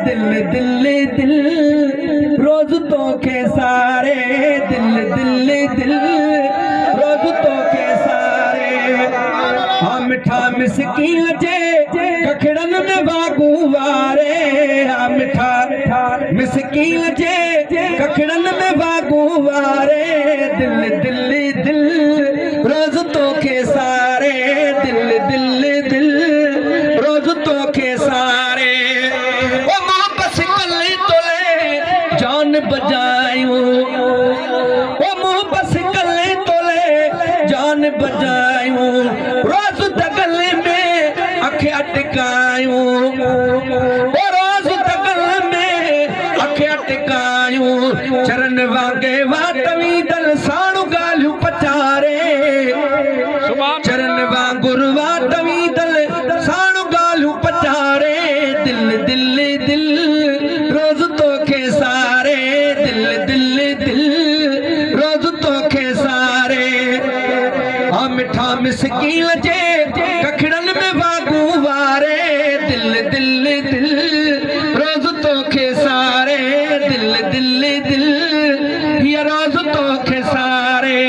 दिल दिल दिल रोज तोखे सारे दिल दिल दिल रोज तोखे सारे हाँ मिठा मिसकीन जे कखड़न में वागू वारे हाँ मिठा मिसकीन जे कखड़न में वागू वारे दिल दिल दिल रोज तोखे सारे दिल दिल दिल रोज तोखे सारे ओ मां बस कली तोले जान बजायूं ओ मां बस कली तोले जान बजायूं रोज दगल में अख अटकायूं ओ रोज दगल में अख अटकायूं चरण वागे वाटवी दल साणु गालियूं पचारे चरण वांगुर वाटवी दल साणु गालियूं पचारे दिल दिल दिल रोज तोखे सारे दिल दिल दिल रोज तोखे सारे हाँ मिठा मिसकीन जे कखड़न में वागू वारे दिल दिल दिल रोज तोखे सारे दिल दिल दिल ये रोज तोखे सारे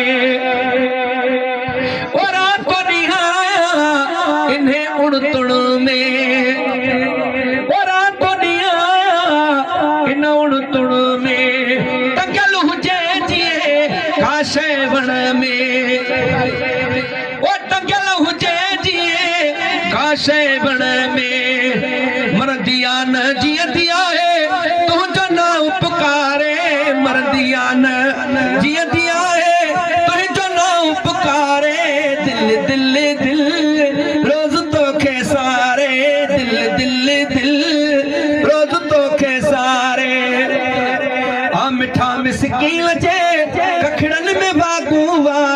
और आपको निहाया इन्हें उड़तुण में और आपको निहाया इन उड़तुण में टंगल हुजे जिए काशे वण में ओ टंगल हुजे जिए काशे वण में मरदिया न जियदिया है तुझो ना उपकारे मरदिया न जियदिया है तुझो ना उपकारे दिल दिल दिल रोज तोखे सारे दिल दिल दिल रोज तोखे सारे हाँ मिठा मिसकीन जे कखड़न में वागू वारे